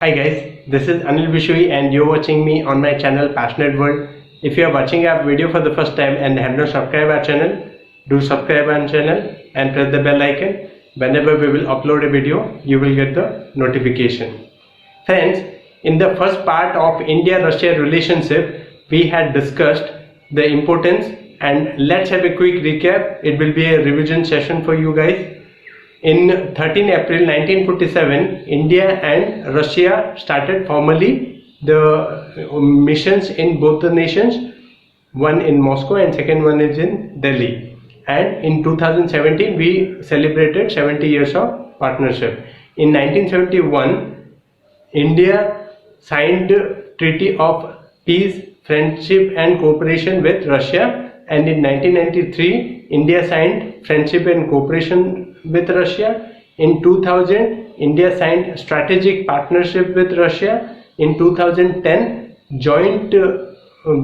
Hi guys, this is BISHOYI and you're watching me on my channel Passionate World. If you are watching our video for the first time and have not subscribed our channel, do subscribe our channel and press the bell icon. Whenever we will upload a video, you will get the notification. Friends, in the first part of India-Russia relationship, we had discussed the importance, and let's have a quick recap. It will be a revision session for you guys. In 13 April 1947, India and Russia started formally the missions in both the nations, one in Moscow and second one is in Delhi. And in 2017, we celebrated 70 years of partnership. In 1971, India signed Treaty of Peace, Friendship and Cooperation with Russia, and in 1993, India signed Friendship and Cooperation with Russia. In 2000, India signed Strategic Partnership with Russia. In 2010, Joint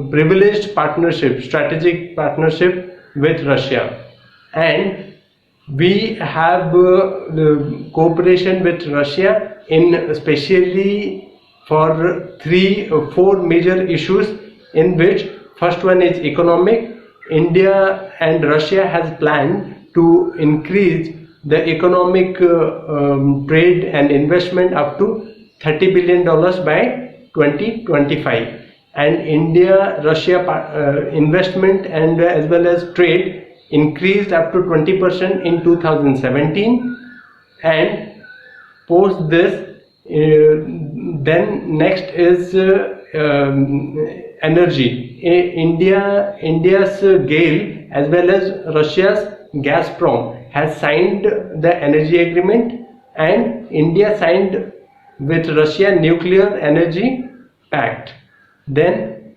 Privileged Partnership, Strategic Partnership with Russia. And we have cooperation with Russia in especially for four major issues, in which first one is economic. India and Russia has planned to increase the economic trade and investment up to $30 billion by 2025, and India-Russia investment and as well as trade increased up to 20% in 2017, and post this then next is energy. India's GAIL as well as Russia's Gazprom has signed the energy agreement, and India signed with Russia nuclear energy pact. Then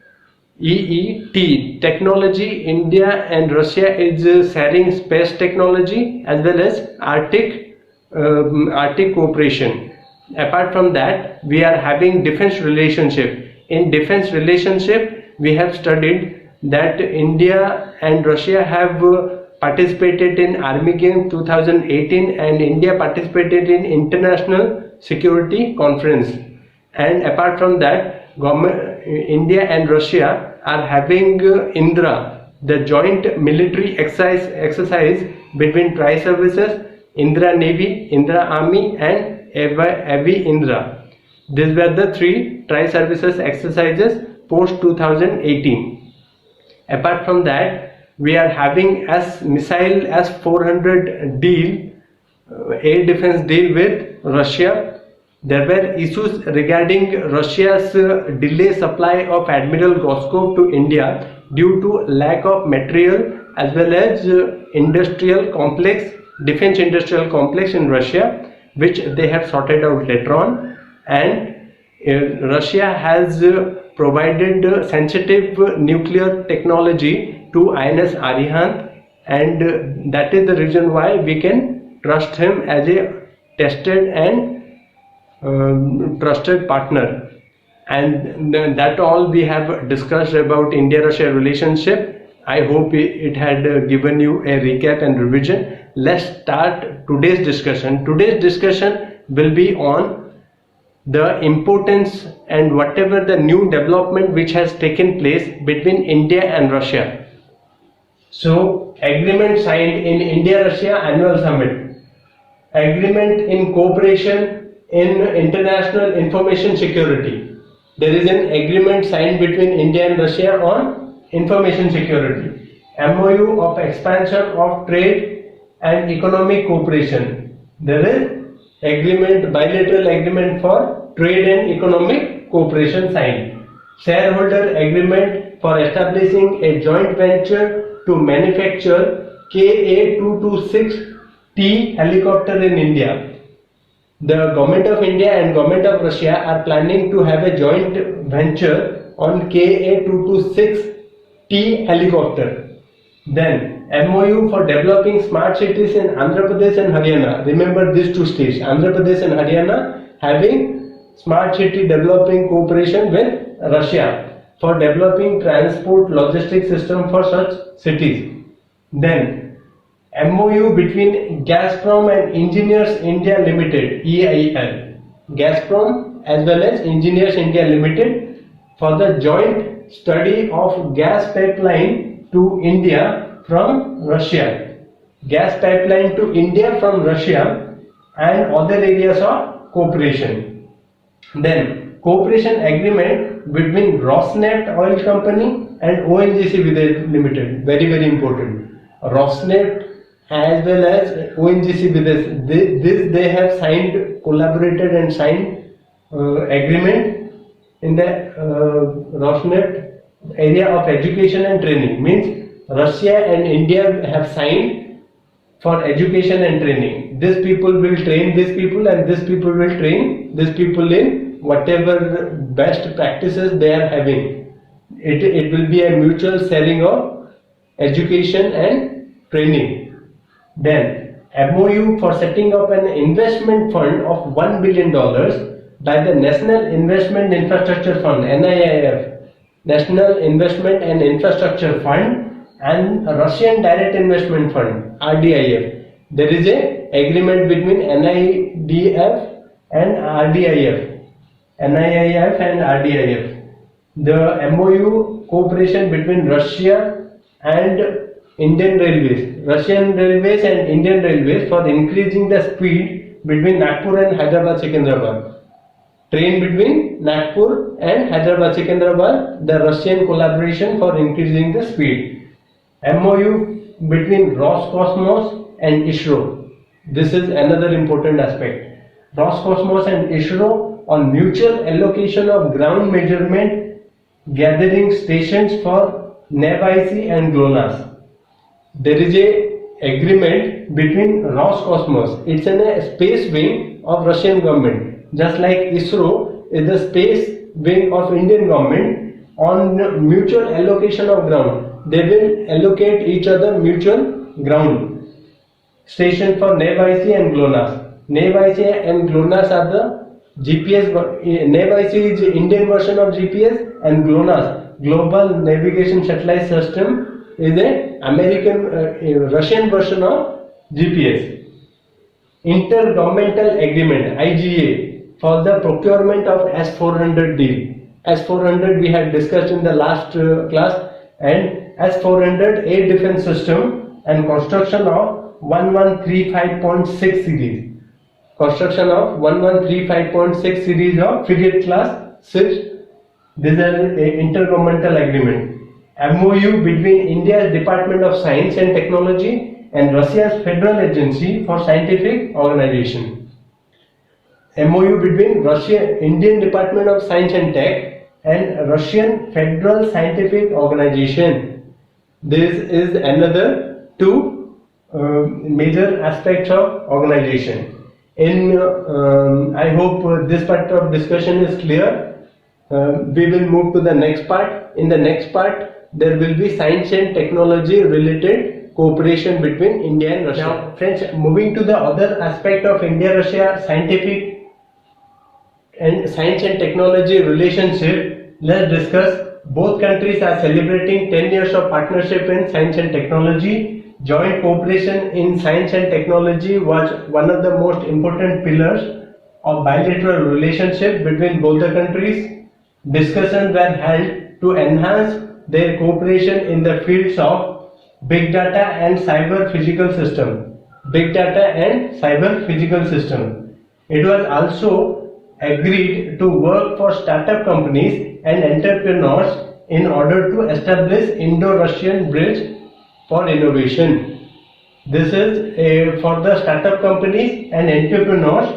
EET technology, India and Russia is sharing space technology as well as Arctic cooperation. Apart from that, we are having defense relationship. In defense relationship, we have studied that India and Russia have participated in Army Games 2018, and India participated in International Security Conference. And apart from that, India and Russia are having Indra, the joint military exercise between tri-services, Indra Navy, Indra Army and Avi Indra. These were the three tri-services exercises post 2018. Apart from that, we are having as missile S-400 deal, air defense deal with Russia. There were issues regarding Russia's delay supply of Admiral Goskov to India due to lack of material as well as industrial complex, defense industrial complex in Russia, which they have sorted out later on. And Russia has provided sensitive nuclear technology to INS Arihant, and that is the reason why we can trust him as a tested and trusted partner. And that all we have discussed about India-Russia relationship. I hope it had given you a recap and revision. Let's start today's discussion. Today's discussion will be on the importance and whatever the new development which has taken place between India and Russia. So, agreement signed in India-Russia Annual Summit, agreement in cooperation in international information security. There is an agreement signed between India and Russia on information security, MOU of expansion of trade and economic cooperation. There is agreement, bilateral agreement for trade and economic cooperation signed, shareholder agreement for establishing a joint venture to manufacture Ka-226T helicopter in India. The government of India and government of Russia are planning to have a joint venture on Ka-226T helicopter. Then MOU for developing smart cities in Andhra Pradesh and Haryana. Remember these two states, Andhra Pradesh and Haryana, having smart city developing cooperation with Russia for developing transport logistics system for such cities. Then MOU between Gazprom and Engineers India Limited (EIL) Gazprom as well as Engineers India Limited for the joint study of gas pipeline to India from Russia. Gas pipeline to India from Russia and other areas of cooperation. Then cooperation agreement between Rosneft Oil Company and ONGC Limited. Very very important. Rosneft as well as ONGC this they have signed, collaborated and signed agreement in the Rosneft area of education and training. Means Russia and India have signed for education and training. These people will train these people and these people will train these people in whatever best practices they are having. It will be a mutual sharing of education and training. Then MOU for setting up an investment fund of $1 billion by the National Investment Infrastructure Fund (NIIF), National Investment and Infrastructure Fund, and Russian Direct Investment Fund (RDIF). There is a agreement between NIDF and RDIF. NIIF and RDIF. The MOU cooperation between Russia and Indian Railways, Russian Railways and Indian Railways for increasing the speed between Nagpur and Hyderabad Secunderabad. Train between Nagpur and Hyderabad Secunderabad, the Russian collaboration for increasing the speed. MOU between Roscosmos and ISRO. This is another important aspect. Roscosmos and ISRO on mutual allocation of ground measurement gathering stations for Nevaisi and GLONASS. There is a agreement between Roscosmos. It's a space wing of Russian government, just like ISRO is the space wing of Indian government. On mutual allocation of ground, they will allocate each other mutual ground station for Nevaisi and GLONASS. Nevaisi and GLONASS are the GPS. Nevaisi is Indian version of GPS and GLONASS, Global Navigation Satellite System, is a Russian version of GPS. Intergovernmental Agreement (IGA) for the procurement of S-400 deal. S-400 we had discussed in the last class, and S-400 air defense system and construction of 1135.6 series. Construction of 1135.6 series of frigate class ships. These are intergovernmental agreement. MOU between India's Department of Science and Technology and Russia's Federal Agency for Scientific Organization. MOU between Indian Department of Science and Tech and Russian Federal Scientific Organization. This is another two major aspects of organization. I hope this part of discussion is clear. We will move to the next part. In the next part, there will be science and technology related cooperation between India and Russia. Now, friends, moving to the other aspect of India-Russia science and technology relationship, let's discuss. Both countries are celebrating 10 years of partnership in science and technology. Joint cooperation in science and technology was one of the most important pillars of bilateral relationship between both the countries. Discussions were held to enhance their cooperation in the fields of big data and cyber physical system. Big data and cyber physical system. It was also agreed to work for startup companies and entrepreneurs in order to establish Indo-Russian bridge for innovation. This is for the startup companies and entrepreneurs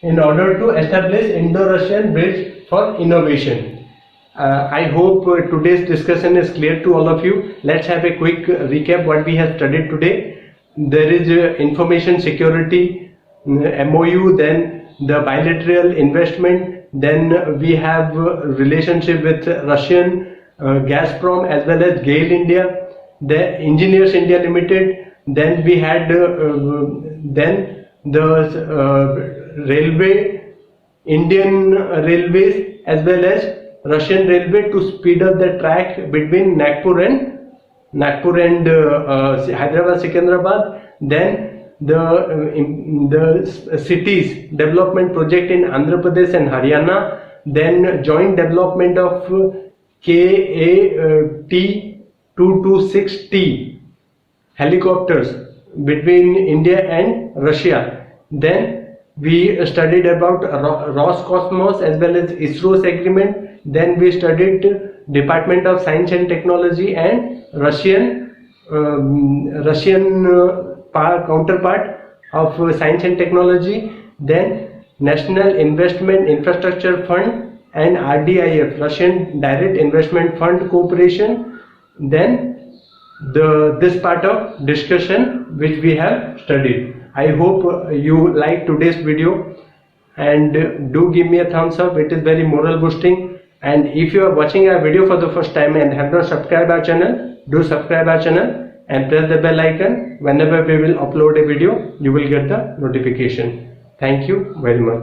in order to establish Indo-Russian bridge for innovation. I hope today's discussion is clear to all of you. Let's have a quick recap what we have studied today. There is information security MOU, then the bilateral investment, then we have relationship with Russian Gazprom as well as GAIL India, the Engineers India Limited, then we had then the railway, Indian Railways as well as Russian Railway to speed up the track between Nagpur and Hyderabad Secunderabad. Then the cities development project in Andhra Pradesh and Haryana, then joint development of KAT-226T helicopters between India and Russia. Then we studied about Roscosmos as well as ISRO's agreement. Then we studied Department of Science and Technology and Russian counterpart of Science and Technology. Then National Investment Infrastructure Fund and RDIF, Russian Direct Investment Fund Corporation. Then this part of discussion which we have studied. I hope you like today's video, and do give me a thumbs up. It is very moral boosting. And if you are watching our video for the first time and have not subscribed our channel, do subscribe our channel and press the bell icon. Whenever we will upload a video, you will get the notification. Thank you very much.